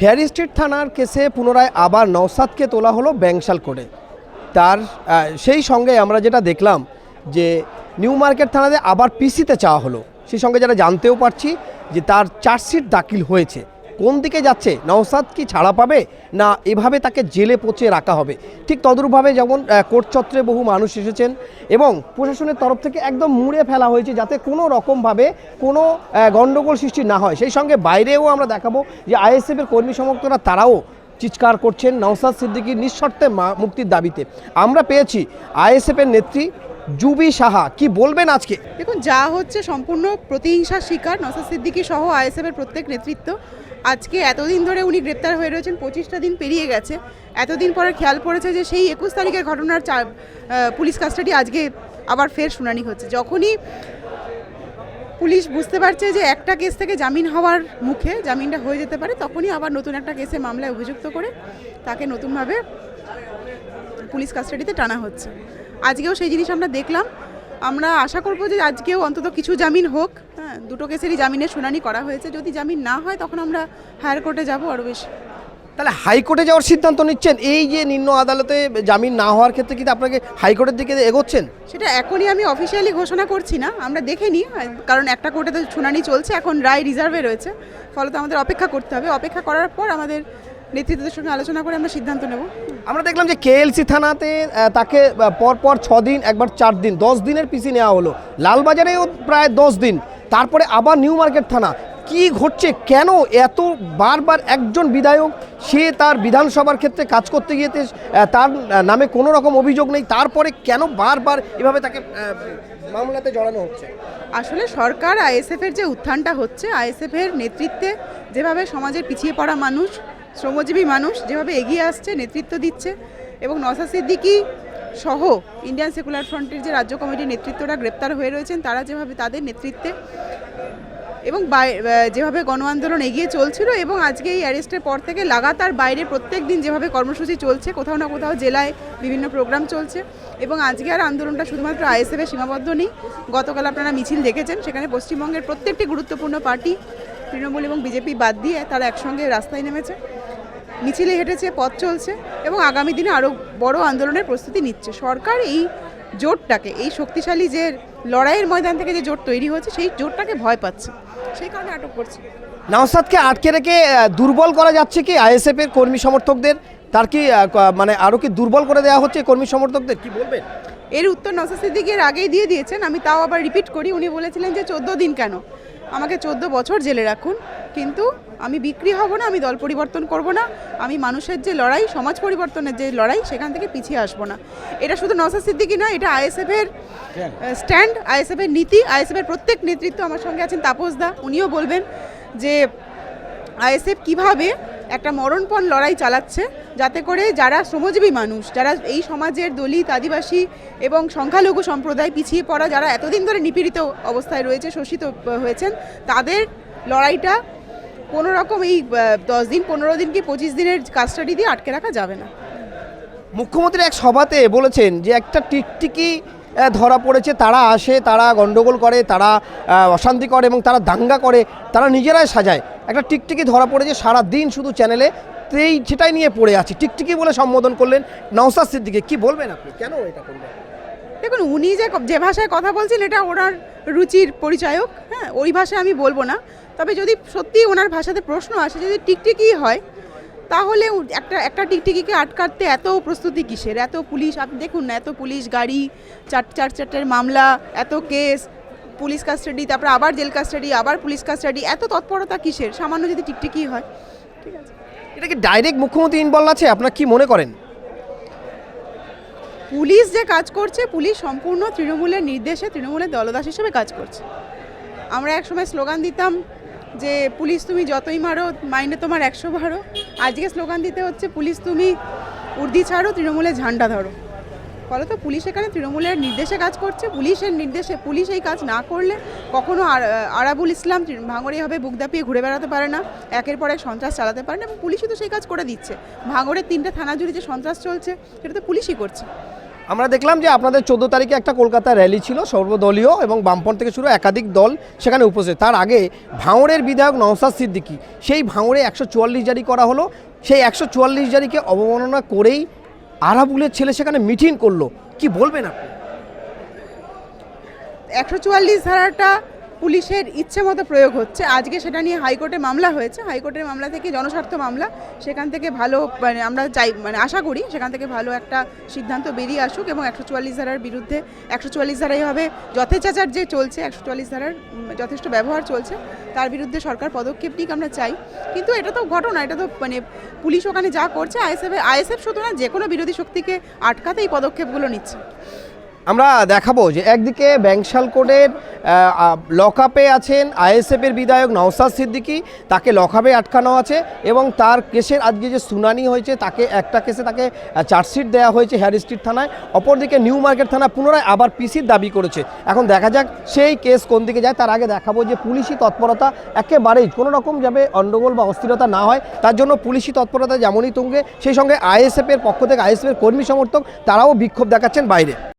Fairy street থানার কেসে পুনরায় আবার নওশাদকে তোলা হলো ব্যাংশাল কোর্টে। তার সেই সঙ্গে আমরা যেটা দেখলাম যে নিউ মার্কেট থানাতে আবার পিসিতে চাওয়া হলো। সেই সঙ্গে যারা জানতেও পারছি যে তার চার্জশিট দাখিল হয়েছে। কোন দিকে যাচ্ছে, নওশাদ কি ছাড়া পাবে না এভাবে তাকে জেলে পচিয়ে রাখা হবে? ঠিক তদরূপভাবে যেমন কোর্ট চত্বরে বহু মানুষ এসেছেন এবং প্রশাসনের তরফ থেকে একদম মুড়ে ফেলা হয়েছে যাতে কোনো রকমভাবে কোনো গণ্ডগোল সৃষ্টি না হয়। সেই সঙ্গে বাইরেও আমরা দেখাবো যে আইএসএফের কর্মী সমর্থকরা তারাও চিৎকার করছেন নওশাদ সিদ্দিকীর নিঃশর্তে মুক্তির দাবিতে। আমরা পেয়েছি আইএসএফের নেত্রী জুবি সাহা, কি বলবেন আজকে? দেখুন, যা হচ্ছে সম্পূর্ণ প্রতিহিংসার শিকার নওশাদ সিদ্দিকী সহ আইএসএফের প্রত্যেক নেতৃত্ব। আজকে এতদিন ধরে উনি গ্রেপ্তার হয়ে রয়েছেন, 25টা দিন পেরিয়ে গেছে। এতদিন পরে খেয়াল পড়েছে যে সেই 21 তারিখের ঘটনার পুলিশ কাস্টাডি আজকে আবার ফের শুনানি হচ্ছে। যখনই পুলিশ বুঝতে পারছে যে একটা কেস থেকে জামিন হওয়ার মুখে, জামিনটা হয়ে যেতে পারে, তখনই আবার নতুন একটা কেসে মামলায় অভিযুক্ত করে তাকে নতুনভাবে পুলিশ কাস্টাডিতে টানা হচ্ছে। আজকেও সেই জিনিস আমরা দেখলাম। আমরা আশা করব যে আজকেও অন্তত কিছু জামিন হোক। হ্যাঁ, দুটো কেসেরই জামিনের শুনানি করা হয়েছে। যদি জামিন না হয় তখন আমরা হায়ার কোর্টে যাব আরও বেশি। তাহলে হাইকোর্টে যাওয়ার সিদ্ধান্ত নিচ্ছেন? এই যে নিম্ন আদালতে জামিন না হওয়ার ক্ষেত্রে কি আপনাকে হাইকোর্টের দিকে এগোচ্ছেন? সেটা এখনই আমি অফিসিয়ালি ঘোষণা করছি না, আমরা দেখে নিই, কারণ একটা কোর্টে তো শুনানি চলছে, এখন রায় রিজার্ভে রয়েছে। ফলত আমাদের অপেক্ষা করতে হবে। অপেক্ষা করার পর আমাদের নেতৃত্বের সঙ্গে আলোচনা করে আমরা সিদ্ধান্ত নেব। আমরা দেখলাম যে কেএলসি থানাতে তাকে পরপর 6 দিন, একবার 4 দিন, 10 দিনের পিসি নেওয়া হলো। লালবাজারেও প্রায় 10 দিন, তারপরে আবার নিউ মার্কেট থানা। কি ঘটছে? কেন এত বারবার একজন বিধায়ক, সে তার বিধানসভার ক্ষেত্রে কাজ করতে গিয়ে তার নামে কোনো রকম অভিযোগ নেই, তারপরে কেন বারবার এভাবে তাকে মামলাতে জড়ানো হচ্ছে? আসলে সরকার আইএসএফের যে উত্থানটা হচ্ছে, আইএসএফের নেতৃত্বে যেভাবে সমাজের পিছিয়ে পড়া মানুষ, শ্রমজীবী মানুষ যেভাবে এগিয়ে আসছে, নেতৃত্ব দিচ্ছে, এবং নওশাদ সিদ্দিকী সহ ইন্ডিয়ান সেকুলার ফ্রন্টের যে রাজ্য কমিটির নেতৃত্বরা গ্রেপ্তার হয়ে রয়েছেন, তারা যেভাবে তাদের নেতৃত্বে এবং যেভাবে গণ আন্দোলন এগিয়ে চলছিল, এবং আজকে এই অ্যারেস্টের পর থেকে লাগাতার বাইরে প্রত্যেক দিন যেভাবে কর্মসূচি চলছে, কোথাও না কোথাও জেলায় বিভিন্ন প্রোগ্রাম চলছে, এবং আজকে আর আন্দোলনটা শুধুমাত্র আইএসএফে সীমাবদ্ধ নেই। গতকাল আপনারা মিছিল দেখেছেন, সেখানে পশ্চিমবঙ্গের প্রত্যেকটি গুরুত্বপূর্ণ পার্টি, তৃণমূল এবং বিজেপি বাদ দিয়ে, তারা একসঙ্গে রাস্তায় নেমেছে, মিছিলে হেঁটেছে, পথ চলছে, এবং আগামী দিনে আরও বড় আন্দোলনের প্রস্তুতি নিচ্ছে। সরকার এই জোটটাকে, এই শক্তিশালী যে লড়াইয়ের ময়দান থেকে যে জোট তৈরি হয়েছে, সেই জোটটাকে ভয় পাচ্ছে, সেই কারণে আটক করছে। নওশাদকে আটকে রেখে দুর্বল করা যাচ্ছে কি আইএসএফের কর্মী সমর্থকদের? তার কি মানে আরও কি দুর্বল করে দেওয়া হচ্ছে কর্মী সমর্থকদের? কি বলবেন? এর উত্তর নওশাদ সিদ্দিকী এর আগেই দিয়ে দিয়েছেন। আমি তাও আবার রিপিট করি। উনি বলেছিলেন যে 14 দিন কেন, আমাকে 14 বছর জেলে রাখুন, কিন্তু আমি বিক্রি হব না, আমি দল পরিবর্তন করব না, আমি মানুষের যে লড়াই, সমাজ পরিবর্তনের যে লড়াই, সেখান থেকে পিছিয়ে আসবো না। এটা শুধু নওশাদ সিদ্দিকী নয়, এটা আইএসএফের স্ট্যান্ড, আইএসএফের নীতি। আইএসএফের প্রত্যেক নেতৃত্ব, আমার সঙ্গে আছেন তাপস দা, উনিও বলবেন যে আইএসএফ কীভাবে একটা মরণপণ লড়াই চালাচ্ছে, যাতে করে যারা শ্রমজীবী মানুষ, যারা এই সমাজের দলিত, আদিবাসী এবং সংখ্যালঘু সম্প্রদায়, পিছিয়ে পড়া, যারা এতদিন ধরে নিপীড়িত অবস্থায় রয়েছে, শোষিত হয়েছেন, তাদের লড়াইটা কোনো রকম এই 10 দিন, 15 দিন কি 25 দিনের কাস্টাডি দিয়ে আটকে রাখা যাবে না। মুখ্যমন্ত্রী এক সভাতে বলেছেন যে একটা টিকটিকি ধরা পড়েছে, তারা আসে, তারা গণ্ডগোল করে, তারা অশান্তি করে এবং তারা দাঙ্গা করে, তারা নিজেরাই সাজায়। একটা টিকটিকি ধরা পড়েছে, সারা দিন শুধু চ্যানেলে সেটাই নিয়ে পড়ে আছে, টিকটিকি বলে সম্বোধন করলেন নওশাদ সিদ্দিকী। কি বলবেন আপনি, কেন এটা করলেন? দেখুন, উনি যে ভাষায় কথা বলছেন, এটা ওনার রুচির পরিচায়ক। হ্যাঁ, ওই ভাষায় আমি বলবো না। তবে যদি সত্যি ওনার ভাষাতে প্রশ্ন আসে, যদি টিকটিকি হয়, তাহলে একটা টিকটিকিকে আটকাতে এত প্রস্তুতি কিসের? এত পুলিশ, আপনি দেখুন না, এত পুলিশ গাড়ি, চারটের মামলা, এত কেস, পুলিশ কাস্টাডি, তারপরে আবার জেল কাস্টাডি, আবার পুলিশ কাস্টাডি, এত তৎপরতা কিসের? সামান্য যদি টিকটিকি হয়। ঠিক আছে, এটা কি ডাইরেক্ট মুখ্যমন্ত্রী ইনভলভ আছে? আপনার কি মনে করেন? পুলিশ যে কাজ করছে, পুলিশ সম্পূর্ণ তৃণমূলের নির্দেশে, তৃণমূলের দলদাস হিসেবে কাজ করছে। আমরা একসময় স্লোগান দিতাম যে পুলিশ তুমি যতই মারো, মাইনে তোমার 100 বারো। আজকে স্লোগান দিতে হচ্ছে পুলিশ তুমি উর্দি ছাড়ো, তৃণমূলের ঝান্ডা ধরো। ফলত পুলিশ এখানে তৃণমূলের নির্দেশে কাজ করছে। পুলিশের নির্দেশে, পুলিশ এই কাজ না করলে কখনো আরাবুল ইসলাম ভাঙড়ে বুক দাপিয়ে ঘুরে বেড়াতে পারে না, একের পর এক সন্ত্রাস চালাতে পারে না, এবং পুলিশই তো সেই কাজ করে দিচ্ছে। ভাঙড়ের 3টে থানা জুড়ে যে সন্ত্রাস চলছে, সেটা তো পুলিশই করছে। আমরা দেখলাম যে আপনাদের 14 তারিখে একটা কলকাতা র্যালি ছিল সর্বদলীয় এবং বামপন্থ থেকে শুরু একাধিক দল সেখানে উপস্থিত। তার আগে ভাঙড়ের বিধায়ক নওশাদ সিদ্দিকী সেই ভাঙড়ে 144 জারি করা হলো, সেই 144 জারিকে অবমাননা করেই আরাবুলের ছেলে সেখানে মিটিং করলো, কি বলবেন আপনি? 144 ধারাটা পুলিশের ইচ্ছে মতো প্রয়োগ হচ্ছে। আজকে সেটা নিয়ে হাইকোর্টে মামলা হয়েছে, হাইকোর্টের মামলা থেকে জনস্বার্থ মামলা, সেখান থেকে ভালো আমরা চাই আশা করি সেখান থেকে ভালো একটা সিদ্ধান্ত বেরিয়ে আসুক এবং 144 ধারার বিরুদ্ধে 144 ধারাই হবে যথেচ্ছাচার যে চলছে, 144 ধারার যথেষ্ট ব্যবহার চলছে, তার বিরুদ্ধে সরকার পদক্ষেপ নিক আমরা চাই। কিন্তু এটা তো ঘটনা, এটা তো পুলিশ ওখানে যা করছে আইএসএফ শুধু না, যে কোনো বিরোধী শক্তিকে আটকাতে এই পদক্ষেপগুলো নিচ্ছে। আমরা দেখাবো যে একদিকে ব্যাংশাল কোর্টের লকআপে আছেন আইএসএফের বিধায়ক নওশাদ সিদ্দিকী, তাকে লকআপে আটকানো আছে এবং তার কেসের আজকে যে শুনানি হয়েছে তাকে একটা কেসে তাকে চার্জশিট দেওয়া হয়েছে হেয়ার স্ট্রিট থানায়, অপরদিকে নিউ মার্কেট থানা পুনরায় আবার পিসির দাবি করেছে। এখন দেখা যাক সেই কেস কোন দিকে যায়। তার আগে দেখাবো যে পুলিশি তৎপরতা একেবারেই কোনো রকম যাবে অণ্ডগোল বা অস্থিরতা না হয় তার জন্য পুলিশি তৎপরতা যেমনই তুঙ্গে, সেই সঙ্গে আইএসএফের পক্ষ থেকে আইএসএফের কর্মী সমর্থক তারাও বিক্ষোভ দেখাচ্ছেন বাইরে।